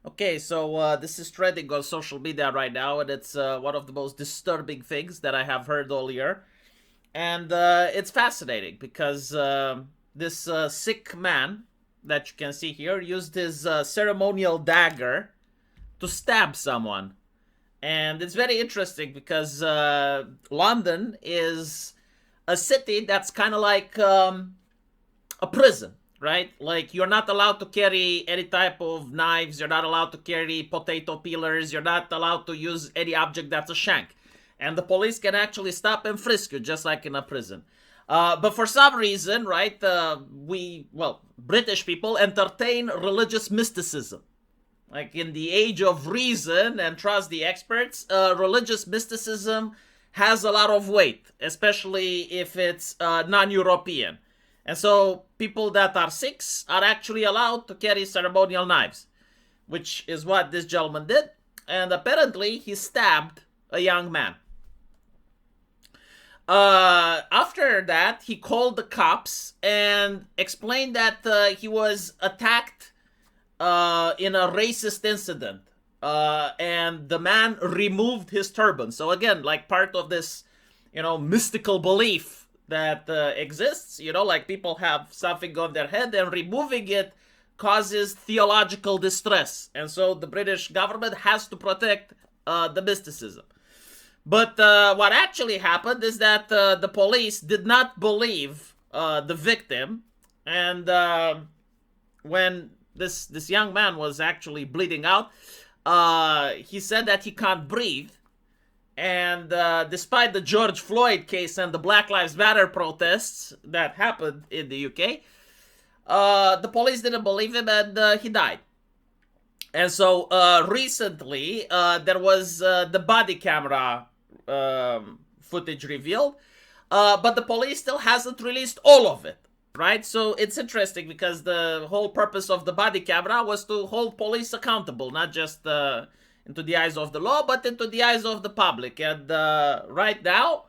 Okay, so this is trending on social media right now, and it's one of the most disturbing things that I have heard all year. And it's fascinating because this sick man that you can see here used his ceremonial dagger to stab someone. And it's very interesting because London is a city that's kind of like a prison, right? Like you're not allowed to carry any type of knives, you're not allowed to carry potato peelers, you're not allowed to use any object that's a shank. And the police can actually stop and frisk you just like in a prison. But for some reason, right, British people entertain religious mysticism. Like in the age of reason and trust the experts, religious mysticism has a lot of weight, especially if it's non-European. And so people that are Sikhs are actually allowed to carry ceremonial knives, which is what this gentleman did. And apparently he stabbed a young man. After that, he called the cops and explained that he was attacked in a racist incident. And the man removed his turban. So again, like part of this, mystical belief that exists, like people have something on their head and removing it causes theological distress. And so the British government has to protect the mysticism. But what actually happened is that the police did not believe the victim. And when this young man was actually bleeding out, he said that he can't breathe. And despite the George Floyd case and the Black Lives Matter protests that happened in the UK, the police didn't believe him and he died. And so recently, there was the body camera footage revealed, but the police still hasn't released all of it. Right? So it's interesting because the whole purpose of the body camera was to hold police accountable, not just into the eyes of the law, but into the eyes of the public. And right now,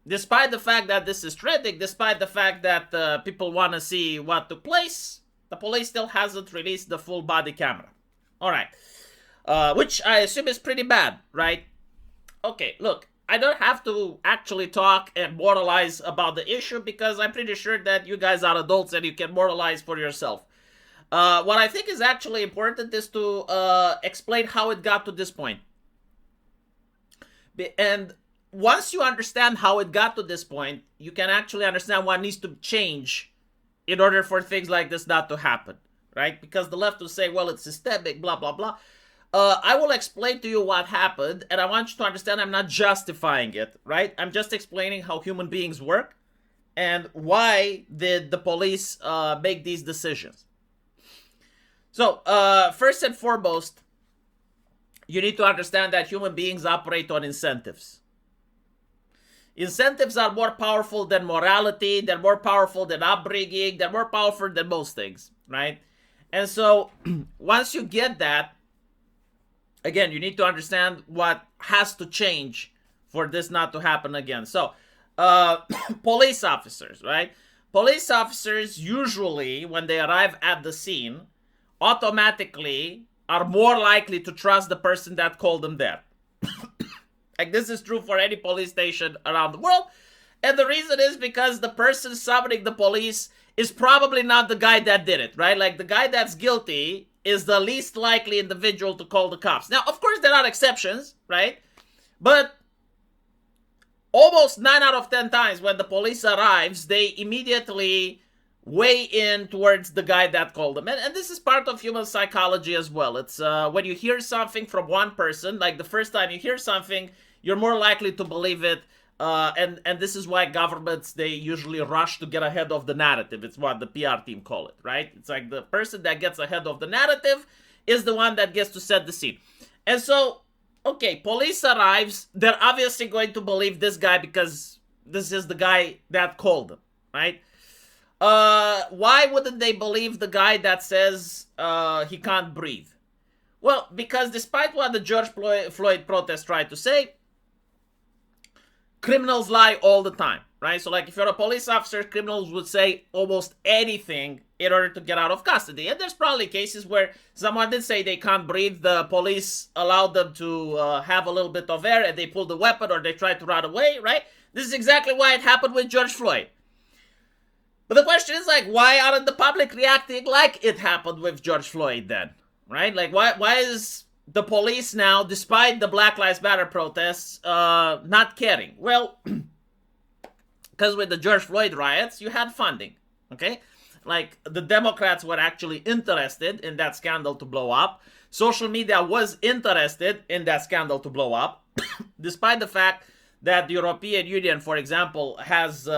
despite the fact that this is trending, despite the fact that people want to see what took place, the police still hasn't released the full body camera. All right. Which I assume is pretty bad, right? Okay, look, I don't have to actually talk and moralize about the issue because I'm pretty sure that you guys are adults and you can moralize for yourself. What I think is actually important is to explain how it got to this point. And once you understand how it got to this point, you can actually understand what needs to change in order for things like this not to happen, right? Because the left will say, well, it's systemic, blah, blah, blah. I will explain to you what happened, and I want you to understand I'm not justifying it, right? I'm just explaining how human beings work and why did the police make these decisions. So, first and foremost, you need to understand that human beings operate on incentives. Incentives are more powerful than morality, they're more powerful than upbringing, they're more powerful than most things, right? And so, once you get that, again, you need to understand what has to change for this not to happen again. So, police officers, right? Police officers usually, when they arrive at the scene, automatically are more likely to trust the person that called them there. Like, this is true for any police station around the world. And the reason is because the person summoning the police is probably not the guy that did it, right? Like, the guy that's guilty is the least likely individual to call the cops. Now, of course, there are exceptions, right? But almost 9 out of 10 times when the police arrives, they immediately weigh in towards the guy that called them. And this is part of human psychology as well. It's when you hear something from one person, like the first time you hear something, you're more likely to believe it. And this is why governments, they usually rush to get ahead of the narrative. It's what the PR team call it, right? It's like the person that gets ahead of the narrative is the one that gets to set the scene. And so, okay, police arrives. They're obviously going to believe this guy because this is the guy that called them, right? Why wouldn't they believe the guy that says he can't breathe? Well, because despite what the George Floyd protest tried to say, criminals lie all the time. right? So like if you're a police officer, criminals would say almost anything in order to get out of custody. And there's probably cases where someone did say they can't breathe, the police allowed them to have a little bit of air and they pulled the weapon or they tried to run away, right? This is exactly why it happened with George Floyd. But the question is like, why aren't the public reacting like it happened with George Floyd then, right? Like why is the police now, despite the Black Lives Matter protests, not caring? Well, because with the George Floyd riots, you had funding, okay? Like, the Democrats were actually interested in that scandal to blow up. Social media was interested in that scandal to blow up, despite the fact that the European Union, for example, has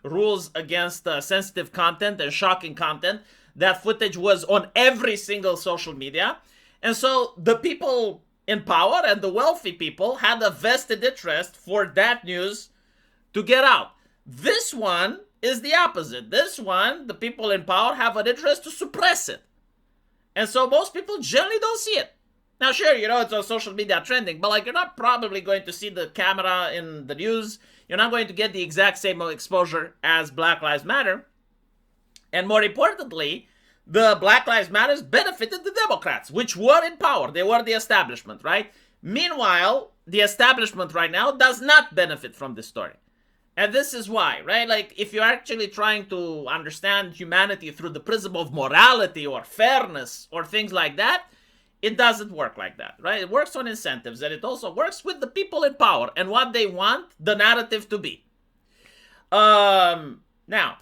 rules against sensitive content and shocking content. That footage was on every single social media. And so the people in power and the wealthy people had a vested interest for that news to get out. This one is the opposite. This one, the people in power have an interest to suppress it. And so most people generally don't see it. Now, sure, it's on social media trending, but like you're not probably going to see the camera in the news. You're not going to get the exact same exposure as Black Lives Matter. And more importantly, the Black Lives Matter benefited the Democrats, which were in power. They were the establishment, right? Meanwhile, the establishment right now does not benefit from this story. And this is why, right? Like, if you're actually trying to understand humanity through the prism of morality or fairness or things like that, it doesn't work like that, right? It works on incentives, and it also works with the people in power and what they want the narrative to be. Now,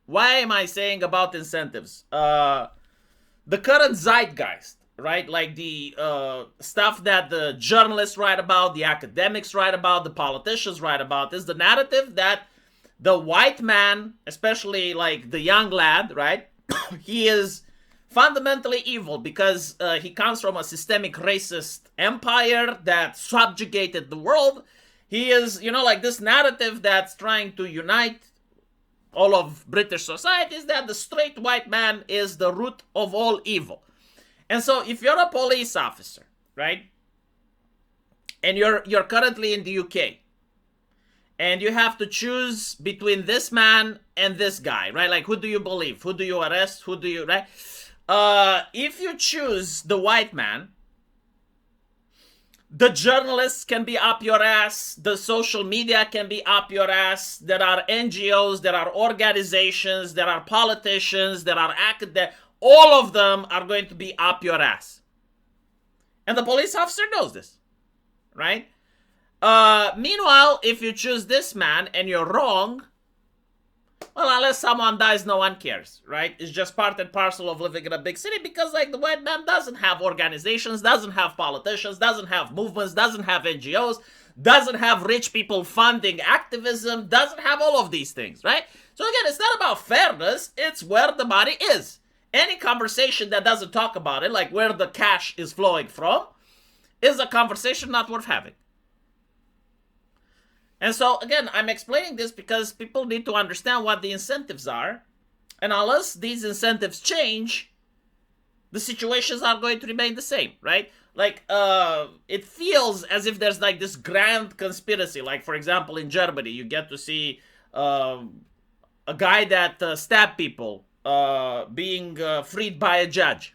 why am I saying about incentives? The current zeitgeist, right? Like the stuff that the journalists write about, the academics write about, the politicians write about, is the narrative that the white man, especially like the young lad, right? He is fundamentally evil because he comes from a systemic racist empire that subjugated the world. He is, like this narrative that's trying to unite all of British society is that the straight white man is the root of all evil. And so if you're a police officer, right, and you're currently in the UK, and you have to choose between this man and this guy, right? Like, who do you believe? Who do you arrest? Who do you, right? If you choose the white man, the journalists can be up your ass. The social media can be up your ass. There are NGOs, there are organizations, there are politicians, there are academics. All of them are going to be up your ass. And the police officer knows this, right? Meanwhile, if you choose this man and you're wrong, well, unless someone dies, no one cares, right? It's just part and parcel of living in a big city because, like, the white man doesn't have organizations, doesn't have politicians, doesn't have movements, doesn't have NGOs, doesn't have rich people funding activism, doesn't have all of these things, right? So again, it's not about fairness, it's where the money is. Any conversation that doesn't talk about it, like where the cash is flowing from, is a conversation not worth having. And so, again, I'm explaining this because people need to understand what the incentives are. And unless these incentives change, the situations are going to remain the same, right? Like, it feels as if there's like this grand conspiracy. Like, for example, in Germany, you get to see a guy that stabbed people being freed by a judge.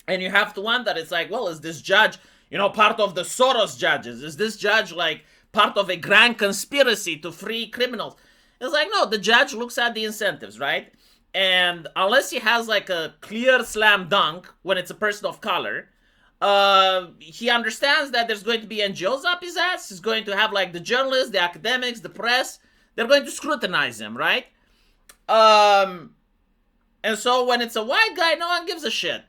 And you have to wonder, it's like, well, is this judge, part of the Soros judges? Is this judge like part of a grand conspiracy to free criminals? It's like, no, the judge looks at the incentives, right? And unless he has like a clear slam dunk when it's a person of color, he understands that there's going to be NGOs up his ass. He's going to have like the journalists, the academics, the press. They're going to scrutinize him, right? And so when it's a white guy, no one gives a shit.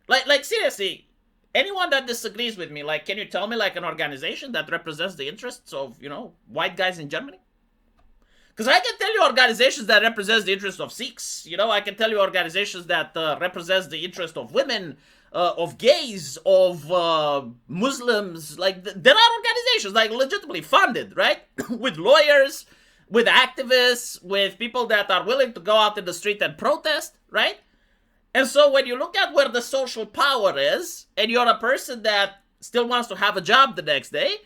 Like seriously, anyone that disagrees with me, like, can you tell me like an organization that represents the interests of, white guys in Germany? Because I can tell you organizations that represents the interests of Sikhs. I can tell you organizations that represents the interest of women, of gays, of Muslims. Like, there are organizations like legitimately funded, right? With lawyers, with activists, with people that are willing to go out in the street and protest, right? And so when you look at where the social power is, and you're a person that still wants to have a job the next day,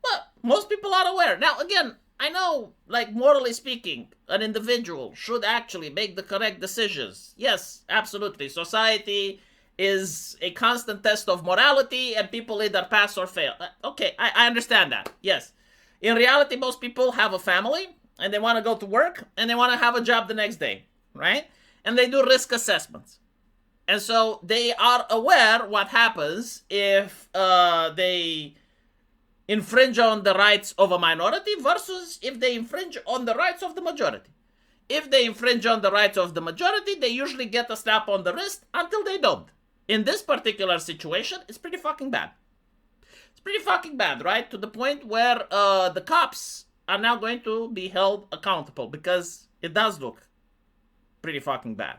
well, Most people are aware. Now, again, I know, like, morally speaking, an individual should actually make the correct decisions. Yes, absolutely. Society is a constant test of morality, and people either pass or fail. Okay, I understand that. Yes. In reality, most people have a family, and they want to go to work, and they want to have a job the next day, right? And they do risk assessments. And so they are aware what happens if they infringe on the rights of a minority versus if they infringe on the rights of the majority. If they infringe on the rights of the majority, they usually get a slap on the wrist until they don't. In this particular situation, it's pretty fucking bad. It's pretty fucking bad, right? To the point where the cops are now going to be held accountable because it does look pretty fucking bad.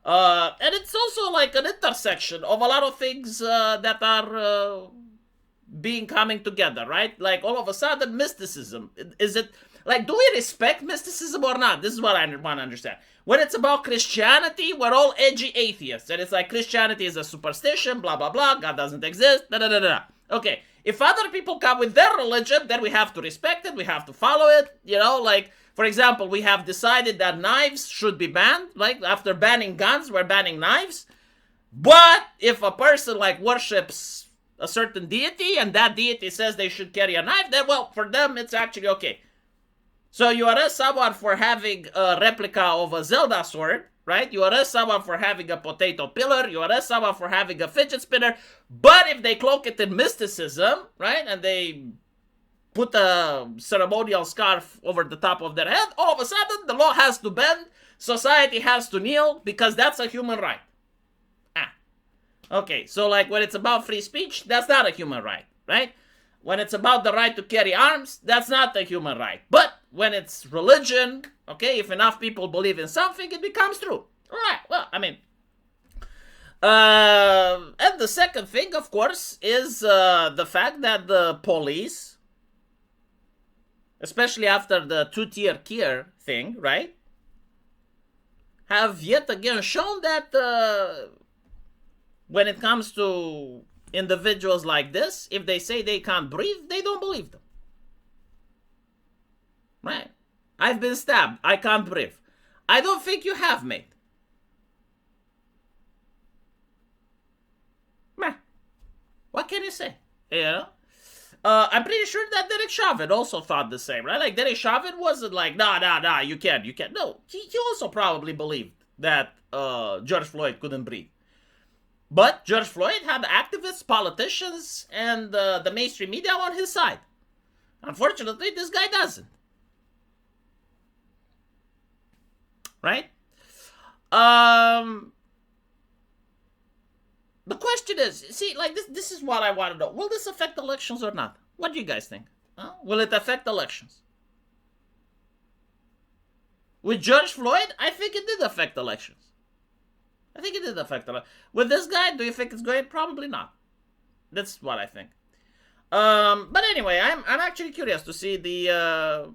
And it's also like an intersection of a lot of things that are being coming together, right? Like all of a sudden, mysticism. Is it like, do we respect mysticism or not? This is what I want to understand. When it's about Christianity, we're all edgy atheists, and it's like Christianity is a superstition, blah blah blah. God doesn't exist. Da da da da. Okay, if other people come with their religion, then we have to respect it. We have to follow it. You know, like for example, we have decided that knives should be banned. Like after banning guns, we're banning knives. But if a person like worships a certain deity and that deity says they should carry a knife, then well, for them it's actually okay. So you arrest someone for having a replica of a Zelda sword, right? You arrest someone for having a potato pillar. You arrest someone for having a fidget spinner. But if they cloak it in mysticism, right, and they put a ceremonial scarf over the top of their head, all of a sudden the law has to bend, society has to kneel, because that's a human right. Okay, so like when it's about free speech, that's not a human right, right? When it's about the right to carry arms, that's not a human right. But when it's religion, okay, if enough people believe in something, it becomes true. All right, well, I mean, and the second thing, of course, is the fact that the police, especially after the two-tier care thing, right, have yet again shown that when it comes to individuals like this, if they say they can't breathe, they don't believe them. Right? I've been stabbed. I can't breathe. I don't think you have, mate. Meh. What can you say? You know? I'm pretty sure that Derek Chauvin also thought the same, right? Like, Derek Chauvin wasn't like, nah, you can't. No, he also probably believed that George Floyd couldn't breathe. But George Floyd had activists, politicians, and the mainstream media on his side. Unfortunately, this guy doesn't. Right? The question is, see, like this is what I want to know. Will this affect elections or not? What do you guys think? Will it affect elections? With George Floyd, I think it did affect elections. I think it did affect a lot. With this guy, do you think it's going? Probably not. That's what I think. But anyway, I'm actually curious to see the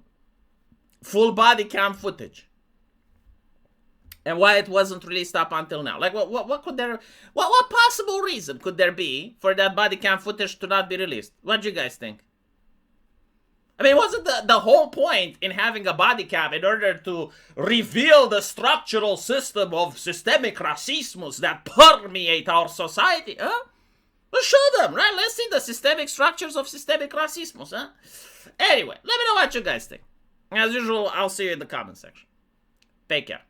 full body cam footage and why it wasn't released up until now. Like, what could there? What possible reason could there be for that body cam footage to not be released? What do you guys think? I mean, wasn't the whole point in having a body cam in order to reveal the structural system of systemic racism that permeate our society, huh? Let's show them, right? Let's see the systemic structures of systemic racism, huh? Anyway, let me know what you guys think. As usual, I'll see you in the comment section. Take care.